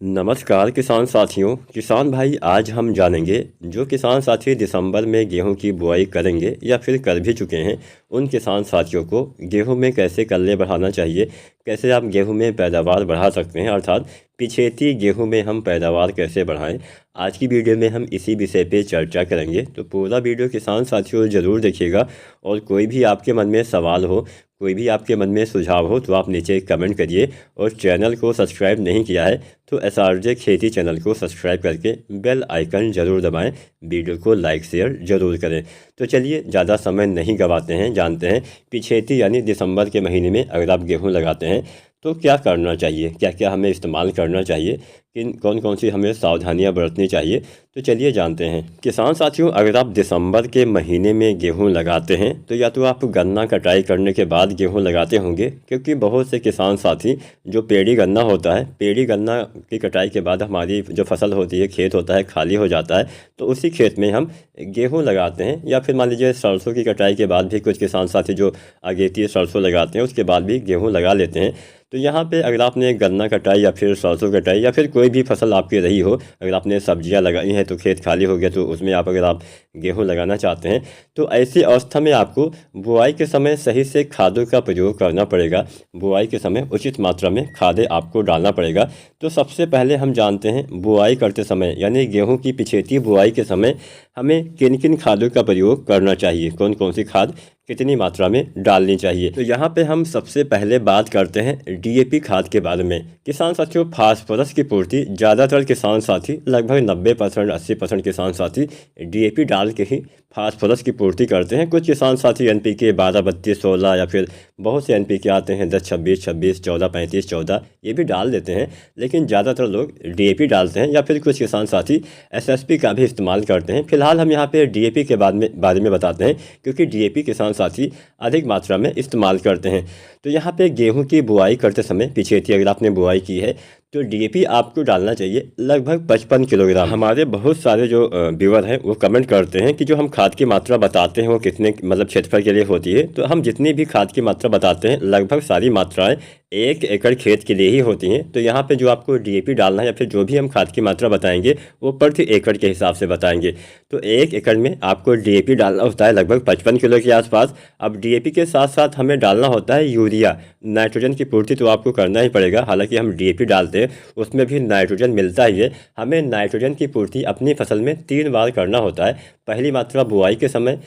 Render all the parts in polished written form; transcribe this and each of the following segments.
नमस्कार किसान साथियों। किसान भाई, आज हम जानेंगे जो किसान साथी दिसंबर में गेहूं की बुआई करेंगे या फिर कर भी चुके हैं, उन किसान साथियों को गेहूं में कैसे कल्ले बढ़ाना चाहिए, कैसे आप गेहूं में पैदावार बढ़ा सकते हैं, अर्थात पिछेती गेहूं में हम पैदावार कैसे बढ़ाएं। आज की वीडियो में हम इसी विषय पे चर्चा करेंगे, तो पूरा वीडियो किसान साथियों ज़रूर देखिएगा। और कोई भी आपके मन में सवाल हो, कोई भी आपके मन में सुझाव हो तो आप नीचे कमेंट करिए। और चैनल को सब्सक्राइब नहीं किया है तो एसआरजे खेती चैनल को सब्सक्राइब करके बेल आइकन ज़रूर दबाएं, वीडियो को लाइक शेयर ज़रूर करें। तो चलिए ज़्यादा समय नहीं गवाते हैं, जानते हैं पिछेती यानी दिसंबर के महीने में अगर आप गेहूँ लगाते हैं तो क्या करना चाहिए, क्या क्या हमें इस्तेमाल करना चाहिए, किन कौन कौन सी हमें सावधानियां बरतनी चाहिए। तो चलिए जानते हैं। किसान साथियों, अगर आप दिसंबर के महीने में गेहूं लगाते हैं तो या तो आप गन्ना कटाई करने के बाद गेहूं लगाते होंगे, क्योंकि बहुत से किसान साथी जो पेड़ी गन्ना होता है, पेड़ी गन्ना की कटाई के बाद हमारी जो फसल होती है, खेत होता है खाली हो जाता है, तो उसी खेत में हम गेहूँ लगाते हैं। या फिर मान लीजिए सरसों की कटाई के बाद भी कुछ किसान साथी जो अगेती सरसों लगाते हैं उसके बाद भी गेहूँ लगा लेते हैं। तो यहाँ पे अगर आपने गन्ना कटाई या फिर सरसों कटाई या फिर कोई भी फसल आपकी रही हो, अगर आपने सब्जियाँ लगाई हैं तो खेत खाली हो गया, तो उसमें अगर आप गेहूँ लगाना चाहते हैं तो ऐसी अवस्था में आपको बुआई के समय सही से खादों का प्रयोग करना पड़ेगा। बुआई के समय उचित मात्रा में खादें आपको डालना पड़ेगा। तो सबसे पहले हम जानते हैं बुआई करते समय यानी गेहूँ की पिछेती बुआई के समय हमें किन किन खादों का प्रयोग करना चाहिए, कौन कौन सी खाद कितनी मात्रा में डालनी चाहिए। तो यहाँ पे हम सबसे पहले बात करते हैं डीएपी खाद के बारे में। किसान साथियों, फास्फोरस की पूर्ति ज़्यादातर किसान साथी लगभग 90% 80% किसान साथी डीएपी डाल के ही फास्फोरस की पूर्ति करते हैं। कुछ किसान साथी एनपीके 12 32 16 या फिर बहुत से एनपीके आते हैं 10 26 26 14 35 14, ये भी डाल देते हैं। लेकिन ज़्यादातर लोग डीएपी डालते हैं या फिर कुछ किसान साथी एसएसपी का भी इस्तेमाल करते हैं। फिलहाल हम यहाँ पे डीएपी के बारे में बताते हैं, क्योंकि डीएपी किसान साथी अधिक मात्रा में इस्तेमाल करते हैं। तो यहाँ पे गेहूं की बुआई करते समय पिछेती अगर आपने बुआई की है तो डीएपी आपको डालना चाहिए लगभग 55 किलोग्राम। हमारे बहुत सारे जो व्यूअर हैं वो कमेंट करते हैं कि जो हम खाद की मात्रा बताते हैं वो कितने मतलब क्षेत्रफल के लिए होती है। तो हम जितनी भी खाद की मात्रा बताते हैं लगभग सारी मात्राएं 1 एकड़ खेत के लिए ही होती हैं। तो यहाँ पे जो आपको डीएपी डालना है या फिर जो भी हम खाद की मात्रा बताएंगे वो प्रति एकड़ के हिसाब से बताएंगे। तो 1 एकड़ में आपको डीएपी डालना होता है लगभग 55 किलो के आसपास। अब डीएपी के साथ साथ हमें डालना होता है यूरिया, नाइट्रोजन की पूर्ति तो आपको करना ही पड़ेगा। हालांकि हम डीएपी डालते हैं उसमें भी नाइट्रोजन मिलता ही है। हमें नाइट्रोजन की पूर्ति अपनी फसल में 3 बार करना होता है। पहली मात्रा बुआई के समय,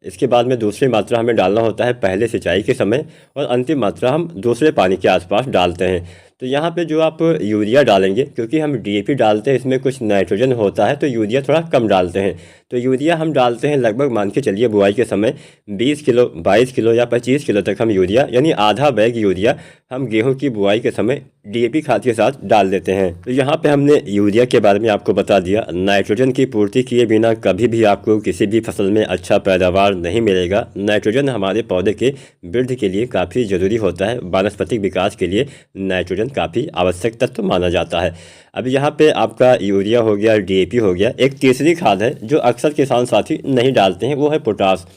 इसके बाद में दूसरी मात्रा हमें डालना होता है पहले सिंचाई के समय, और अंतिम मात्रा हम दूसरे पानी के आसपास डालते हैं। तो यहाँ पे जो आप यूरिया डालेंगे, क्योंकि हम डीएपी डालते हैं इसमें कुछ नाइट्रोजन होता है तो यूरिया थोड़ा कम डालते हैं। तो यूरिया हम डालते हैं लगभग मान के चलिए बुआई के समय 20 किलो 22 किलो या 25 किलो तक हम यूरिया यानी आधा बैग यूरिया हम गेहूं की बुआई के समय डीएपी खाद के साथ डाल देते हैं। तो यहाँ पे हमने यूरिया के बारे में आपको बता दिया। नाइट्रोजन की पूर्ति किए बिना कभी भी आपको किसी भी फसल में अच्छा पैदावार नहीं मिलेगा। नाइट्रोजन हमारे पौधे के वृद्धि के लिए काफ़ी ज़रूरी होता है। वानस्पतिक विकास के लिए नाइट्रोजन काफ़ी आवश्यक तत्व माना जाता है। अब यहाँ पे आपका यूरिया हो गया, डीएपी हो गया। एक तीसरी खाद है जो अक्सर किसान साथी नहीं डालते हैं, वो है पोटास।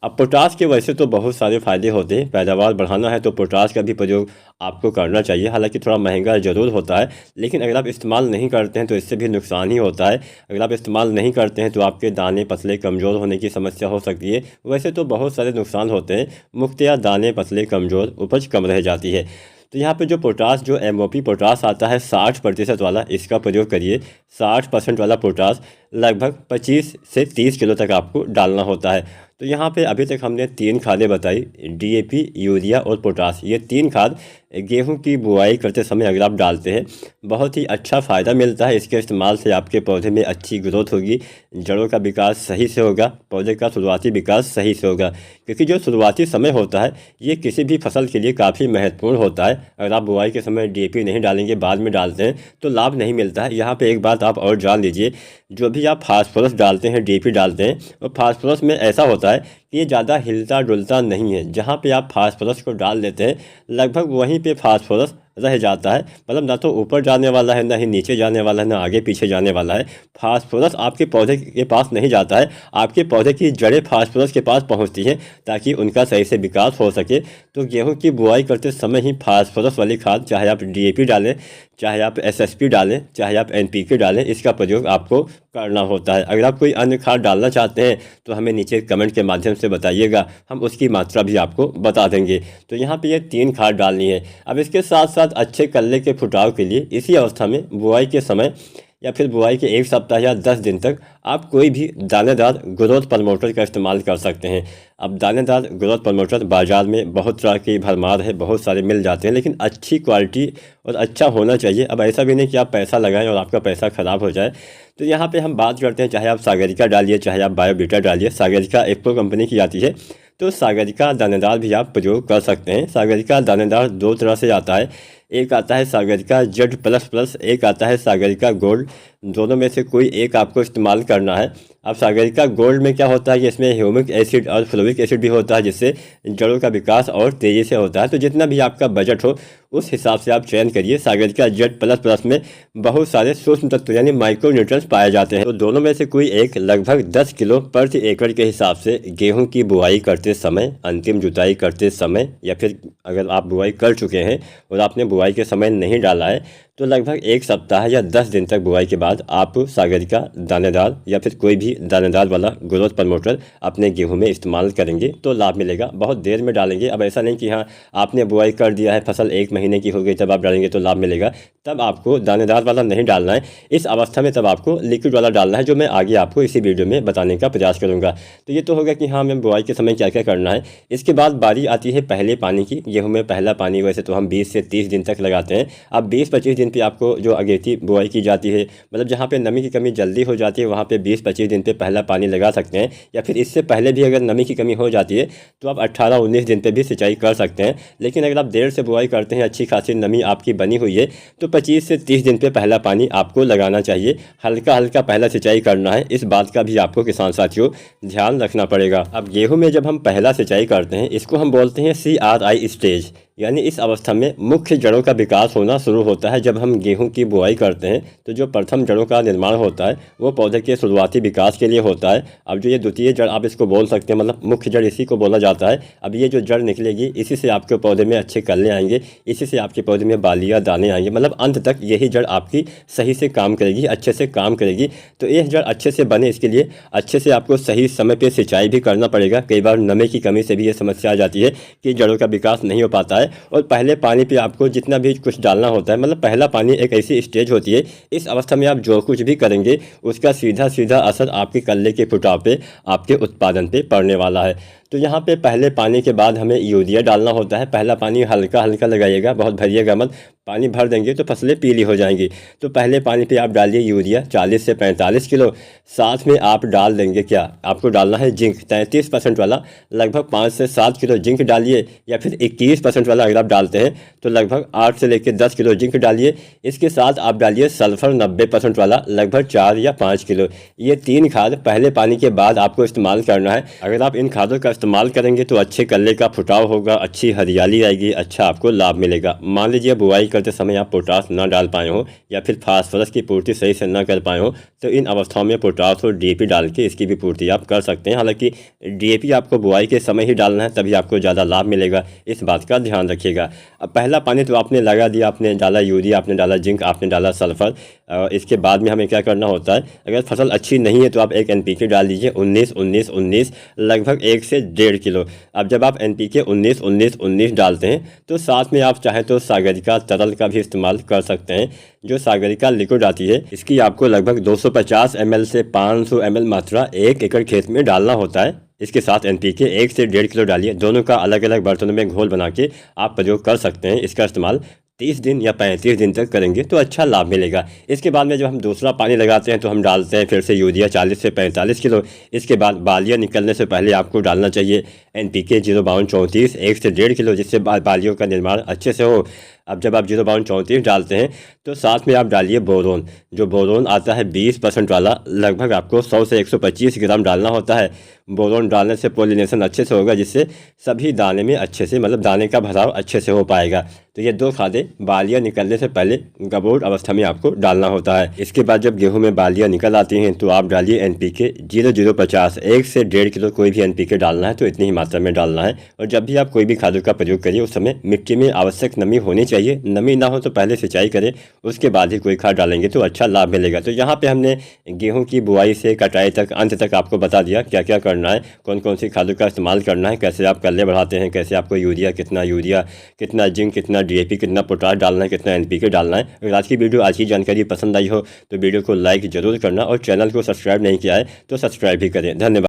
अब पोटास के वैसे तो बहुत सारे फ़ायदे होते हैं, पैदावार बढ़ाना है तो पोटास का भी प्रयोग आपको करना चाहिए। हालांकि थोड़ा महंगा ज़रूर होता है, लेकिन अगर आप इस्तेमाल नहीं करते हैं तो इससे भी नुकसान ही होता है। अगर आप इस्तेमाल नहीं करते हैं तो आपके दाने पतले कमज़ोर होने की समस्या हो सकती है। वैसे तो बहुत सारे नुकसान होते हैं, मुख्यतः दाने पतले कमज़ोर, उपज कम रह जाती है। तो यहाँ पे जो पोटास, जो एमओपी पोटास आता है 60% वाला, इसका प्रयोग करिए। 60% वाला पोटास लगभग 25 से 30 किलो तक आपको डालना होता है। तो यहाँ पे अभी तक हमने 3 खादें बताई, डीएपी, यूरिया और पोटास। ये 3 खाद गेहूं की बुआई करते समय अगर आप डालते हैं बहुत ही अच्छा फ़ायदा मिलता है। इसके इस्तेमाल से आपके पौधे में अच्छी ग्रोथ होगी, जड़ों का विकास सही से होगा, पौधे का शुरुआती विकास सही से होगा। क्योंकि जो शुरुआती समय होता है ये किसी भी फसल के लिए काफ़ी महत्वपूर्ण होता है। अगर आप बुआई के समय डीएपी नहीं डालेंगे, बाद में डालते हैं तो लाभ नहीं मिलता है। यहाँ पर एक बात आप और जान लीजिए, जो भी आप फास्फोरस डालते हैं, डीएपी डालते हैं, और फास्फोरस में ऐसा होता है कि ये ज़्यादा हिलता डुलता नहीं है। जहाँ पे आप फास्फोरस को डाल देते हैं लगभग वहीं पे फास्फोरस रह जाता है, मतलब ना तो ऊपर जाने वाला है, ना ही नीचे जाने वाला है, ना आगे पीछे जाने वाला है। फास्फोरस आपके पौधे के पास नहीं जाता है, आपके पौधे की जड़ें फास्फोरस के पास पहुंचती हैं ताकि उनका सही से विकास हो सके। तो गेहूं की बुआई करते समय ही फास्फोरस वाली खाद, चाहे आप डीएपी डालें, चाहे आप एसएसपी डालें, चाहे आप एनपीके डालें, इसका प्रयोग आपको करना होता है। अगर आप कोई अन्य खाद डालना चाहते हैं तो हमें नीचे कमेंट के माध्यम से बताइएगा, हम उसकी मात्रा भी आपको बता देंगे। तो यहाँ पे ये 3 खाद डालनी है। अब इसके साथ साथ अच्छे कल्ले के फुटाव के लिए इसी अवस्था में बुआई के समय या फिर बुआई के 1 सप्ताह या 10 दिन तक आप कोई भी दानेदार ग्रोथ प्रमोटर का इस्तेमाल कर सकते हैं। अब दानेदार ग्रोथ प्रमोटर बाज़ार में बहुत तरह की भरमार है, बहुत सारे मिल जाते हैं, लेकिन अच्छी क्वालिटी और अच्छा होना चाहिए। अब ऐसा भी नहीं कि आप पैसा लगाएं और आपका पैसा ख़राब हो जाए। तो यहाँ पे हम बात करते हैं, चाहे आप सागरिका डालिए, चाहे आप बायोबीटा डालिए। सागरिका एप्को कंपनी की आती है, तो सागरिका दानेदार भी आप प्रयोग कर सकते हैं। सागरिका दानेदार 2 तरह से आता है, एक आता है सागरिका Z++, एक आता है सागरिका गोल्ड। दोनों में से कोई एक आपको इस्तेमाल करना है। अब सागरिका गोल्ड में क्या होता है कि इसमें ह्यूमिक एसिड और फ्लोरिक एसिड भी होता है, जिससे जड़ों का विकास और तेज़ी से होता है। तो जितना भी आपका बजट हो उस हिसाब से आप चयन करिए। सागरिका Z++ में बहुत सारे सूक्ष्म तत्व यानी माइक्रोन्यूट्रिएंट्स पाए जाते हैं। तो दोनों में से कोई एक लगभग 10 किलो प्रति एकड़ के हिसाब से गेहूं की बुआई करते समय, अंतिम जुताई करते समय, या फिर अगर आप बुआई कर चुके हैं और आपने बुआई के समय नहीं डाला है तो लगभग 1 सप्ताह या 10 दिन तक बुआई के बाद आप सागरिका दानेदार या फिर कोई भी दानेदार वाला ग्रोथ प्रमोटर अपने गेहूं में इस्तेमाल करेंगे तो लाभ मिलेगा। बहुत देर में डालेंगे। अब ऐसा नहीं कि हाँ आपने बुआई कर दिया है, फसल 1 महीने की हो गई तब आप डालेंगे तो लाभ मिलेगा। तब आपको दानेदार वाला नहीं डालना है। इस अवस्था में तब आपको लिक्विड वाला डालना है, जो मैं आगे आपको इसी वीडियो में बताने का प्रयास करूँगा। तो ये तो होगा कि हाँ हमें बुआई के समय क्या क्या करना है। इसके बाद बारी आती है पहले पानी की। गेहूँ में पहला पानी वैसे तो हम 20 से 30 दिन तक लगाते हैं। अब 20-25 दिन पे आपको जो अगेती बुआई की जाती है, मतलब जहाँ पे नमी की कमी जल्दी हो जाती है, वहाँ पे 20-25 दिन पे पहला पानी लगा सकते हैं। या फिर इससे पहले भी अगर नमी की कमी हो जाती है तो आप 18-19 दिन पे भी सिंचाई कर सकते हैं। लेकिन अगर आप देर से बुआई करते हैं, अच्छी खासी नमी आपकी बनी हुई है, तो 25 से 30 दिन पे पहला पानी आपको लगाना चाहिए। हल्का हल्का पहला सिंचाई करना है। इस बात का भी आपको किसान साथियों ध्यान रखना पड़ेगा। अब गेहूँ में जब हम पहला सिंचाई करते हैं, इसको हम बोलते हैं CRI स्टेज, यानी इस अवस्था में मुख्य जड़ों का विकास होना शुरू होता है। जब हम गेहूं की बुआई करते हैं तो जो प्रथम जड़ों का निर्माण होता है वो पौधे के शुरुआती विकास के लिए होता है। अब जो ये द्वितीय जड़ आप इसको बोल सकते हैं, मतलब मुख्य जड़ इसी को बोला जाता है। अब ये जो जड़ निकलेगी इसी से आपके पौधे में अच्छे कल्ले आएंगे, इसी से आपके पौधे में बालियाँ दाने आएंगे, मतलब अंत तक यही जड़ आपकी सही से काम करेगी, अच्छे से काम करेगी। तो ये जड़ अच्छे से बने, इसके लिए अच्छे से आपको सही समय पर सिंचाई भी करना पड़ेगा। कई बार नमी की कमी से भी ये समस्या आ जाती है कि जड़ों का विकास नहीं हो पाता है। और पहले पानी पे आपको जितना भी कुछ डालना होता है, मतलब पहला पानी एक ऐसी स्टेज होती है, इस अवस्था में आप जो कुछ भी करेंगे उसका सीधा सीधा असर आपके कल्ले के फुटाव पे, आपके उत्पादन पे पड़ने वाला है। तो यहाँ पे पहले पानी के बाद हमें यूरिया डालना होता है। पहला पानी हल्का हल्का लगाइएगा, बहुत भरिएगा मत। पानी भर देंगे तो फसलें पीली हो जाएंगी। तो पहले पानी पे आप डालिए यूरिया 40 से 45 किलो। साथ में आप डाल देंगे, क्या आपको डालना है जिंक 33% वाला, लगभग 5 से 7 किलो जिंक डालिए। या फिर 21% वाला अगर आप डालते हैं तो लगभग 8 से लेकर 10 किलो जिंक डालिए। इसके साथ आप डालिए सल्फर 90% वाला, लगभग 4 या 5 किलो। ये 3 खाद पहले पानी के बाद आपको इस्तेमाल करना है। अगर आप इन खादों का इस्तेमाल करेंगे तो अच्छे कल्ले का फुटाव होगा, अच्छी हरियाली आएगी, अच्छा आपको लाभ मिलेगा। मान लीजिए बुआई करते समय आप पोटास ना डाल पाए हो या फिर फास्फोरस की पूर्ति सही से ना कर पाए हो, तो इन अवस्थाओं में पोटास और डीएपी डाल के इसकी भी पूर्ति आप कर सकते हैं। हालांकि डीएपी आपको बुआई के समय ही डालना है, तभी आपको ज़्यादा लाभ मिलेगा, इस बात का ध्यान रखिएगा। अब पहला पानी तो आपने लगा दिया, आपने डाला यूरिया, आपने डाला जिंक, आपने डाला सल्फर। इसके बाद में हमें क्या करना होता है, अगर फसल अच्छी नहीं है तो आप एक एनपीके डाल दीजिए 19-19-19, लगभग 1 से 1.5 किलो। अब जब आप एनपीके 19-19-19 डालते हैं तो साथ में आप चाहें तो सागरिका तरल का भी इस्तेमाल कर सकते हैं। जो सागरिका लिक्विड आती है इसकी आपको लगभग 250 ml से 500 ml मात्रा 1 एकड़ खेत में डालना होता है। इसके साथ एनपीके 1 से 1.5 किलो डालिए। दोनों का अलग अलग बर्तनों में घोल बना के आप प्रयोग कर सकते हैं। इसका इस्तेमाल 30 दिन या 35 दिन तक करेंगे तो अच्छा लाभ मिलेगा। इसके बाद में जब हम दूसरा पानी लगाते हैं तो हम डालते हैं फिर से यूरिया 40 से 45 किलो। इसके बाद बालियाँ निकलने से पहले आपको डालना चाहिए एनपीके 052-34 1 से 1.5 किलो, जिससे बालियों का निर्माण अच्छे से हो। अब जब आप 052-34 डालते हैं तो साथ में आप डालिए बोरोन। जो बोरोन आता है 20% वाला, लगभग आपको 100 से 125 ग्राम डालना होता है। बोरोन डालने से पोलिनेशन अच्छे से होगा, जिससे सभी दाने में अच्छे से, मतलब दाने का भराव अच्छे से हो पाएगा। तो ये 2 खादें बालियाँ निकलने से पहले गबोट अवस्था में आपको डालना होता है। इसके बाद जब गेहूं में बालियाँ निकल आती हैं तो आप डालिए NPK 0050। 1 से 1.5 किलो कोई भी NPK डालना है तो इतनी ही मात्रा में डालना है। और जब भी आप कोई भी खादों का प्रयोग करिए उस समय मिट्टी में आवश्यक नमी होनी चाहिए। नमी ना हो तो पहले सिंचाई करें, उसके बाद ही कोई खाद डालेंगे तो अच्छा लाभ मिलेगा। तो यहाँ पे हमने गेहूं की बुआई से कटाई तक अंत तक आपको बता दिया क्या क्या करना है, कौन कौन सी खादों का इस्तेमाल करना है, कैसे आप कल्ले बढ़ाते हैं, कैसे आपको यूरिया, कितना जिंक, कितना DAP, कितना पोटाश डालना है, कितना NPK डालना है। अगर आज की वीडियो, आज की जानकारी पसंद आई हो तो वीडियो को लाइक जरूर करना और चैनल को सब्सक्राइब नहीं किया है तो सब्सक्राइब भी करें। धन्यवाद।